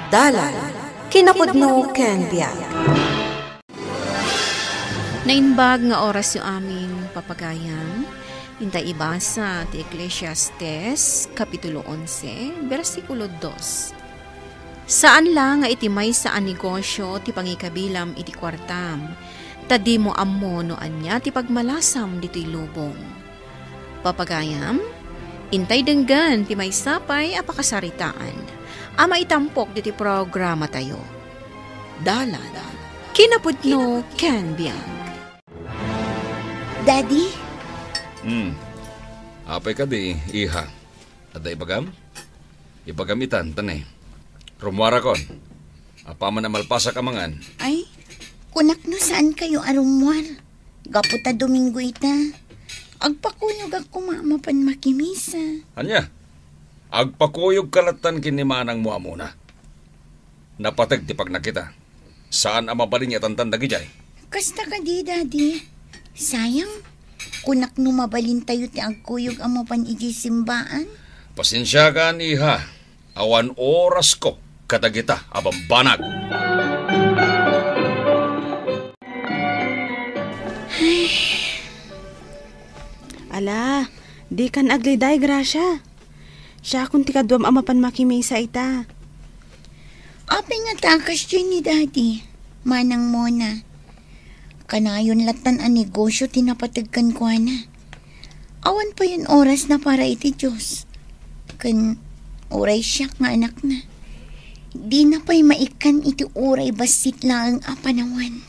Dalan, kinapudno ken biag. Nainbag nga oras yung aming papagayam. Hintay ibasa ti Ecclesiastes, Kapitulo 11, versikulo 2. Saan lang nga iti may saan negosyo ti pangikabilam iti kwartam, tadi mo ammo no anya ti pagmalasam dito'y lubong. Papagayam, intay denggan ti may sapay apakasaritaan, ama itampok diti programa tayo. Dalan, kinapudno ken biag. Daddy? Apay ka di, iha. Ada ibagam? Ibagamitan, tanay. Rumwara kon. Apa man na malpasa ka mangan. Ay, kunak no saan kayo arumwar? Gaputa Domingo ita. Agpakuyog ako mapan makimisa. Anya? Agpakuyog kalatan kinimanang mo amuna. Napatag ti pag nakita. Saan ang mabalin niya tantanda gijay? Kasta ka di, Daddy. Sayang, kunak no mabalin tayo ti agkuyog ang mapan iji simbaan. Pasensya ka, iha. Awan oras ko katagita abang banag. Ala, di kan agliday, Gracia. Siya kung tikadwam amapan makimisa ita. Ape nga takas dyan ni Daddy. Manang mona. Kanayon latan ang negosyo tinapatagkan ko na. Awan pa yun oras na para iti Diyos. Kan oray siya nga anak na. Di na pa'y maikan iti oray basit lang ang apanawan.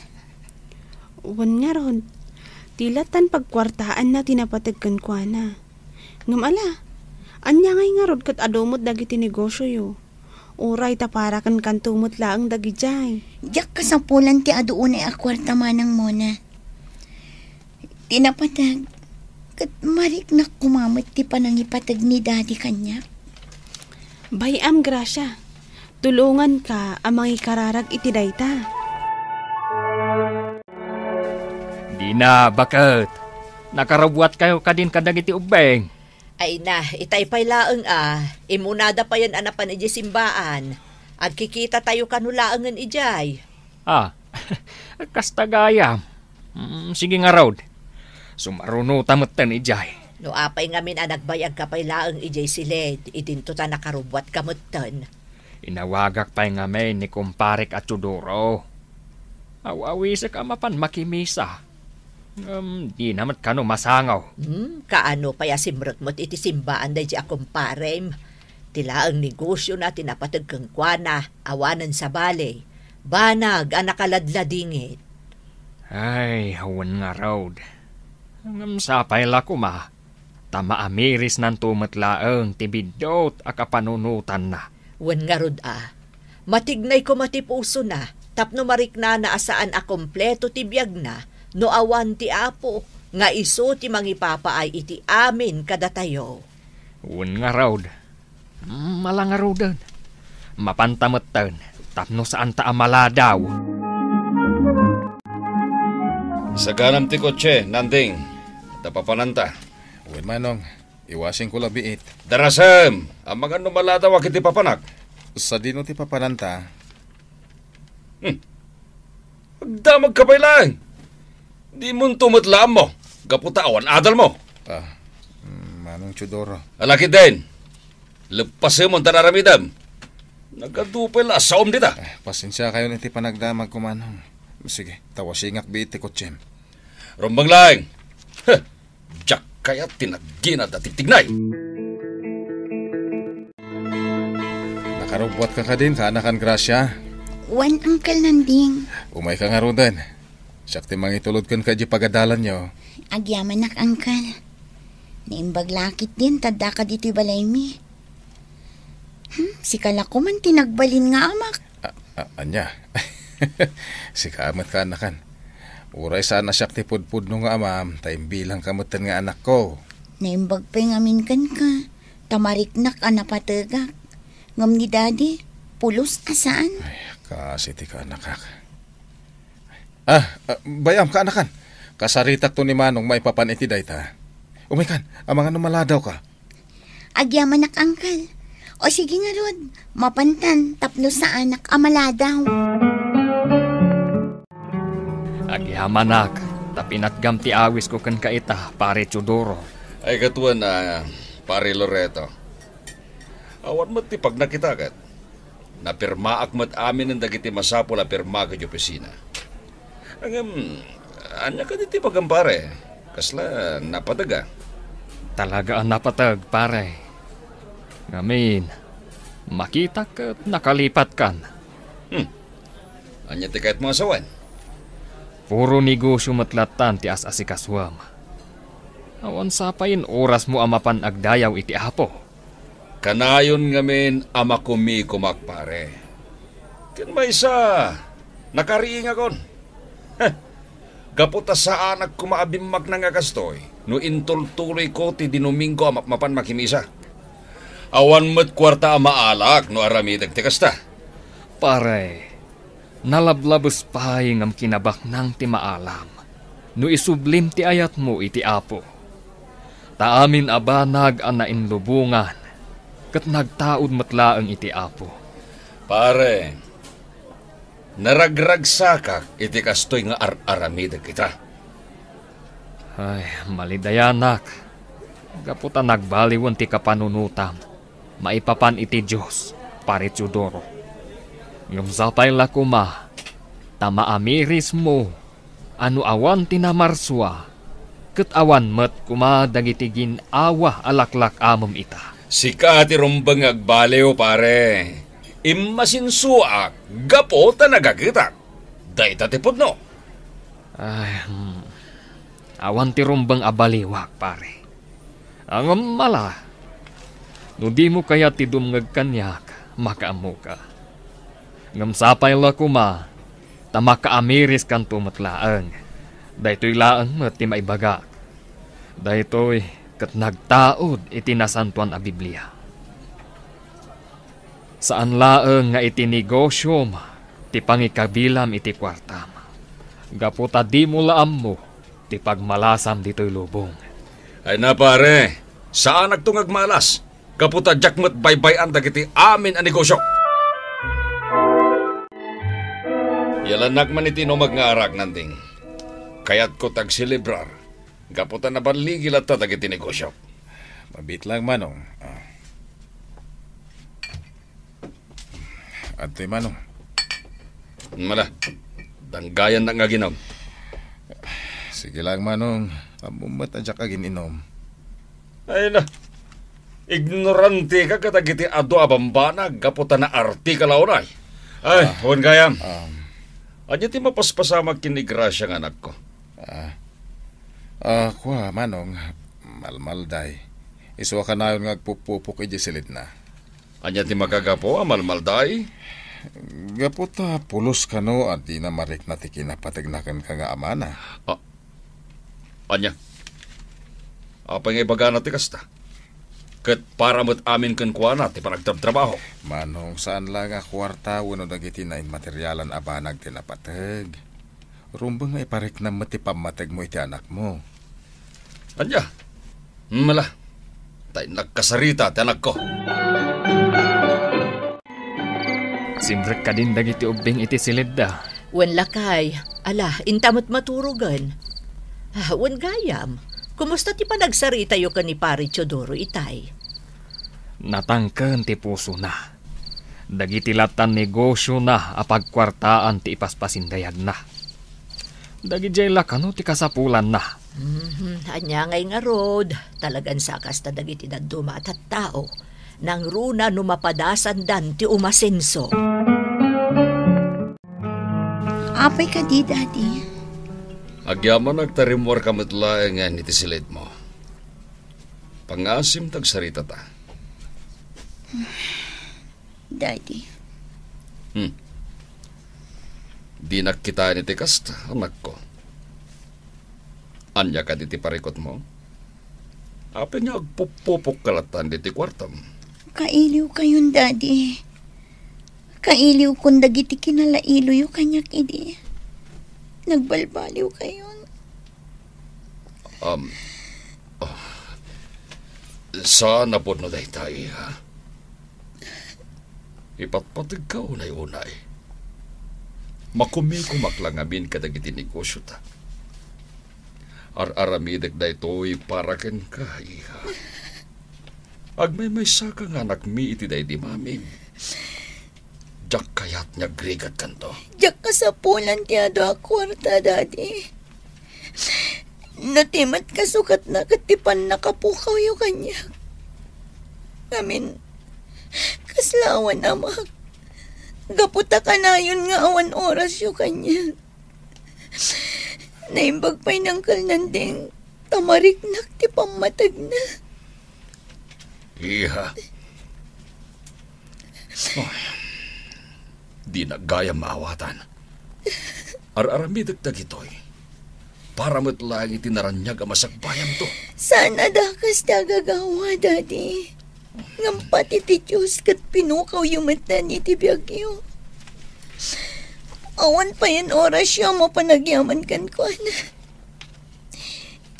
Uwan nga ron. Tilatan pagkwartaan na tinapatagkan ko na. Ngamala, anya ngay nga rod kat adomot dagiti negosyo yo. Uray ta para kan kantumot laang dagijay. Diyak kasapulan ti adoon ay akwarta manang mona. Tinapatag. Kat marik na kumamit ti panangipatag ni Daddy kanya. Bayam, Gracia. Tulungan ka amang ikararag iti dayta. Di na, bakit? Nakarabuat kayo kadin kadag iti ubeng. Ay na, itay pa'y laeng imunada pa yan anapan iji simbaan. Agkikita tayo kanulaangan ijay. Kastagaya. Sige nga raod. Sumaruno tamutan ijay. No apay ngamin nagbayag ka pa'y laeng ijay silid, idinto ta nakarubwat kamutan. Inawagak pa'y ngamin ni kumparek at Tudoro. Awawi sa kamapan makimisa. Di naman kano masangaw. Kaano paya simrot mo't iti simbaan day di akong parem. Tila ang negosyo na tinapatag kang kwana, awanan sa balay. Banag, anakaladladingit. Ay, hawan nga raod. Sapay la ko ma. Tama amiris ng tumatlaang tibidot akapanunutan na. Wan nga rod Matignay ko matipuso na. Tapno marik na asaan kompleto tibiyag na. No awan ti apo, nga iso ti mangipapaay iti amin kada tayo. Un nga raod. Malang nga raodan. Mapantamatan, tapno saan ta amala daw. Sa ganam ti kotse, nanding. Tapapananta. Uwin manong, iwasin ko labiit. Darasem, ang mga numaladaw akit ti papanak. Sa dino ti papananta. Magdamag ka pa lang. Di mo tumatlaan mo. Gaputa awan adal mo. Manong Tudoro. Alakit din. Lepasin mo ang tanaramidam. Nagkadupil asaom dita. Pasensya kayo niti panagdamag ko manong. Sige, tawasingak biit ti kotsem. Rumbang lang. Jack kaya tinagina at tignay. Nakarubwat ka din, kaanakan Gracia. Wan angkal nanding. Umay ka nga rodan. Sakti mangitulod kan ka di pagadalan nyo. Agyaman nak angkal. Naimbag lakit din, tada ka dito'y balay mi. Si kalako man tinagbalin nga amak. Anya? Si kaamat ka anakan. Uray sana sakti pudpud no nga amam, tayong bilang kamutan nga anak ko. Naimbag pa'y ngamin kan ka. Tamariknak anapatagak. Ngam ni Daddy, pulos asaan? Ay, kasi ti ka anak ka. Bayam ka anakan. Kasaritak to ni Manong maipapan iti dayta. Umikan, ang mga numaladaw ka. Agyaman nak angkal. O sige nga Rod, mapantan tapno sa anak amaladaw. Agihamanak, tapinat gamti awis ko kan kaita, pare Chudoro. Ay katuan na, pare Loreto. Awan mo't ti pag nakitagat. Napirmaak mo't amin ang dagiti masapo na pirma ka di opisina. Anya ka diti pagampare. Kasla napadaga. Talaga ang napatag, pare. Ngamin, makita ka't nakalipat kan. Anya ti kahit mga sawan. Puro negosyo matlatan ti as-asikaswam. Awan sapayin oras mo amapan agdayaw iti apo. Kanayon ngamin ama kumi kumakpare. Kin may isa, nakariing akon. Kaputa sa anak kumaabimag na nga kastoy, no intultuloy ko ti dinuminggo mapan makimisa. Awan mo't kwarta amaalak no aramidag ti kasta. Pare, nalablabos pahing ang kinabak ng ti maalam. No isublim ti ayat mo iti apo. Taamin abanag ang nainlubungan. Kat nagtaod matlaang iti apo. Pare, naragragsakak iti kastoy nga aramidag kita. Ay, malidayanak. Kaputa nagbaliwan ti kapanunutam. Maipapan iti Diyos, pare Chudoro. Ngam sapay lakuma, tamaamiris mo, ano awan tinamarswa, kat awan met kumadagiti awa alaklak amom ita. Sika ti rumbang agbaliw, pare. Imasinsuak, gapo ta nagagitak. Dayta ti pudno. Ay, awan ti rumbang abaliwak, pare. Ang mala, no di mo kaya ti dumngag kanyak, makaamo ka. Ngam sapay la kuma, tamakamiris kan tumatlaang. Daytoy laang met ti maibagak. Daytoy kat nagtaod iti nasantuan a Biblia. Saan laeng nga iti negosyom, ti pangikabilam iti kwartam. Gaputa di mo laam mo, ti pagmalasam dito'y lubong. Ay na pare, saan nagtungag malas? Gaputa jakmet baybayan dagiti amin a negosyo. Yalanak man iti no magngaarag nanding. Kaya't ko tagsilibrar. Gaputan na baligil at tatagiti negosyo. Mabit lang, Manong. Ato'y Manong. Mala, danggayan na nga ginom. Sige lang, Manong. Amumat na dyak agin inom. Ay na, ignorante ka katagiti ado abambana, gaputan na arti ka launay. Ay, huwag gayam. Anya ti mapaspasamag kinigrasya ng anak ko. Kwa, Manong, malmalday. Iswa ka na yun nga agpupupok ijisilid na. Anya ti magagapo, amalmalday? Gaputa, pulos ka no at di na marik na ti kinapatagnakan ka nga amana. Anya, apay nga ibaga na ti kasta. Kat para mo't amin kan kuha na ti panagtrabaho. Manong, saan lang nga kwarta wano dagiti na materialan abanag tinapatag. Rumbang nga iparik na matipamatag mo iti anak mo. Anya, mala, tayo nagkasarita ti anak ko. Simrek ka din dagiti ubing iti silid da. Wen lakay, ala, intamot maturugan. Wen gayam, kumusta ti panagsarita yo ka ni pare Chudoro itay? Natangken ti puso na. Dagiti latan negosyo na apagkwartaan ti ipaspasindayag na. Dagiti lakano ti kasapulan na. Anya ngay nga Rod, talagan sakas ta dagiti daduma at tao. Nang runa numapadasan dan ti umasenso. Apay ka di, Daddy. Agyaman nagtarimwar ka matlaengan iti silid mo. Pangasim tagsarita ta. Daddy. Di nakita iti kasta, anak ko. Anya ka diti parikot mo? Apay nga agpupupok kalatan diti kwartam. Kailiw kayon, Daddy. Kailiw kung dagiti kinalailo yung kanyak idi. Nagbalbaliw kayon. Saan na po no day tayo, ha? Ipatpatig ka unay-unay. Makumikumak lang amin kadagiti negosyo ta. Ar-aramidag na ito'y para ken ka, iha. Agmay saka nga anak mi iti day di maming. Jak kayat niya grigat kanto. Jak kasapulan ti ado a kwarta, Daddy. Natimat kasukat na katipan nakapukaw yung kanya. Ngamin, kaslawan amak. Gaputa ka na yun nga awan oras yung kanya. Naimbag pa'y nangkal nanding tamariknak ti pamatag na. Iha. Oh, di na gaya maawatan. Ar-aramidag ito'y. Para mo't lang itinaranyag ang masagbayang to. Sana dakas ti agagawa, Daddy. Ngampat iti Diyos kat pinukaw yung mata ni ti biyagyo. Awan pa yan oras siya mapanagyaman kan ko na.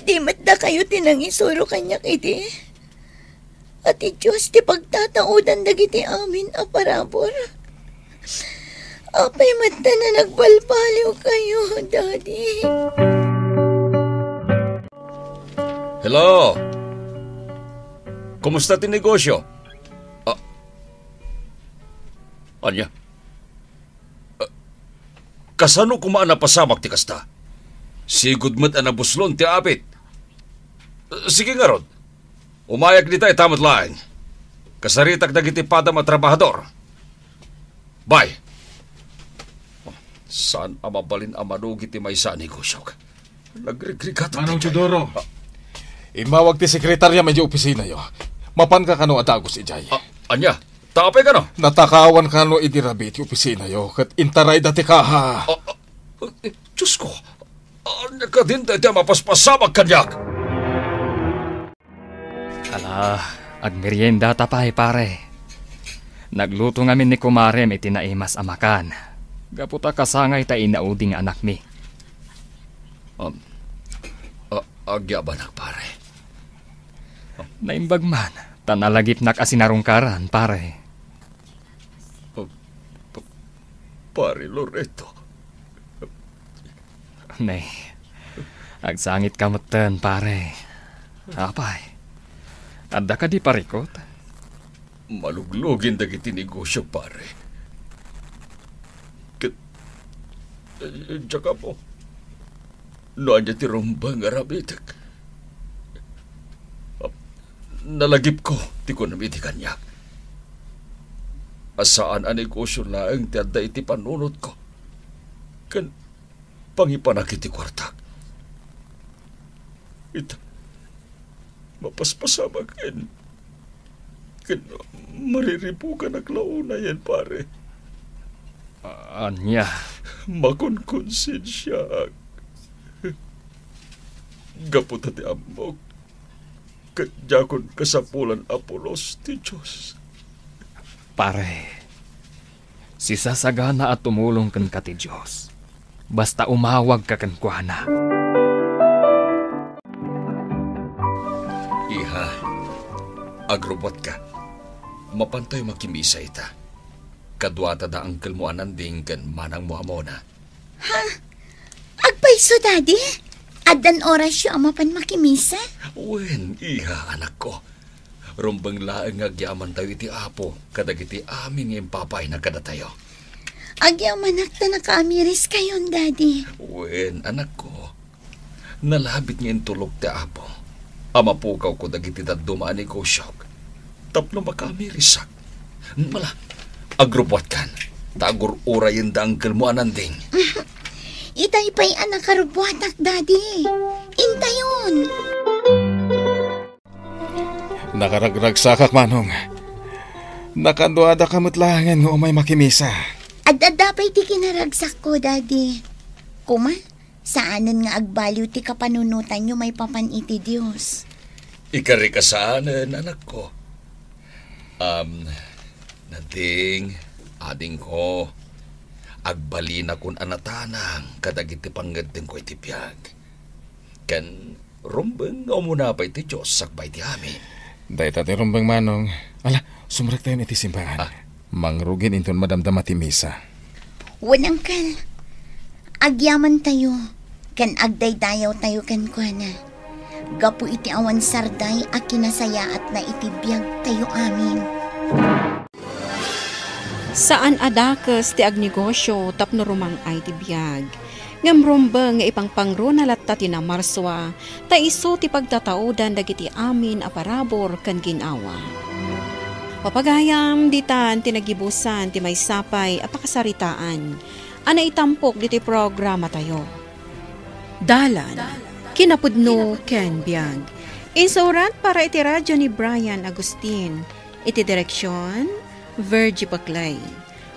Di matda kayo tinang isuro kanya kiti. At ti Diyos ti pagtataudan dagiti amin a parabor. Apay matda na nagbalbaliw kayo, Daddy. Hello? Kumusta ti negosyo? Anya? Kasano kumaan na pasamak ti kasta? Sigud mo't anabuslon ti apit. Sige nga rod. Umayag di tayo tamot laing. Kasaritak na gitipada trabahador. Bye. Saan amabalin amanugi ti may sa negosyo? Nagregregat. Manong Teodoro. Imawag ti sekretarya medyo opisina yo. Mapan ka kano atagos ijay. Anya? Tapay ka no? Natakawan ka no idirabi ti opisina yo. Kat intaray dati ka ha. Diyos ko. Anya ka din tayo mapaspasamag kanyak. Ala, agmerienda tapay pare. Nagluto ngamin ni kumarem itinaimas amakan. Gaputa kasangay ta inauding anak mi. Agya ba nak pare? Naimbag man, tanalagip nak asinarungkaran pare. Pare Loreto. Nay, agsangit kamutan pare. Apay, adda ka di parikot? Maluglugin dagiti negosyo pare. Tsaka po, noanya ti rumbang arabitak. Nalagip ko, ti ko namiti kanyak. Asaan ang negosyo laang ti adda iti panunod ko. Kan pangipanakit ti kwartak. Ita, mapaspasama ken. Kan mariripukan ang launa yan, pare. Anya? Makunkonsensya. Gaputa ti amok. Kadyakon kasapulan Apolos ti Diyos. Pare, si sasagana at tumulong kan ka ti Diyos. Basta umawag ka kan kuana. Iha, agrobot ka. Mapantay makimisa ita. Kadwata da angkel mo ananding kan manang mo amona. Ha? Agpaiso, Daddy? Adan oras yung amapan makimisa? Wen, iha, anak ko. Rumbang laeng agyaman tayo iti apo, kadagiti amin yung papay na kada tayo. Agyaman nakta nakaamiris kayon, Daddy. Wen, anak ko. Nalabit ngayon tulog ti apo. Amapukaw ko dagiti dadumaan ni Gosyok. Tapno makamirisak. Mala, agrupot kan. Tagur urayin da angkel mo ananding. Itay pa'y anak karubwatak, Daddy. Intayon. Nakaragragsakak, Manong. Nakanduada kamutlangan nga umay makimisa. Adada pa'y ti kinaragsak ko, Daddy. Kuma, saanan nga agbaliw ti kapanunutan nyo may papan iti Diyos. Ikarikasaanan, anak ko. Nading, ading ko. Agbali na kun anatanang kadagiti panggadeng ko iti piyag. Kan rumbeng nga umuna pa iti Diyos sakbay ti amin. Dahil tati rumbang, Manong. Ala, sumrek tayo iti simbahan. Mangrugin inton madamdama ti misa. Wan angkal. Agyaman tayo. Kan agday dayaw tayo kan kuana. Gapu iti awan sarday a kinasaya at na itibiyag tayo amin. Saan adakas ti agnegosyo tapno rumang ay ti biyag. Ngamromba nga ipangpangro na latta ti na Marswa, ta iso ti pagtataudan dagiti amin a parabor kan ginawa. Papagayam ditan tinagibusan ti may sapay a pakasaritaan, ana itampok diti programa tayo. Dalan, kinapudno ken biyag. Insurat para iti radyo ni Brian Agustin, iti direksyon, Virgie Paclay.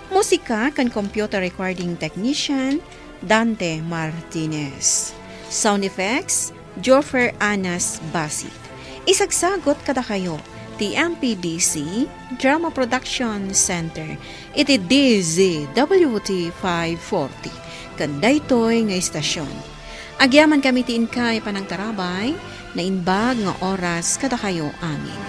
Musika kan computer recording technician, Dante Martinez. Sound effects, Joffer Anas Basit. Isagsagot kada kayo, ti MPBC Drama Production Center, iti DZWT 540, kan daytoy nga istasyon. Agyaman kami ti inkay panang tarabay, na inbag nga oras kada kayo amin.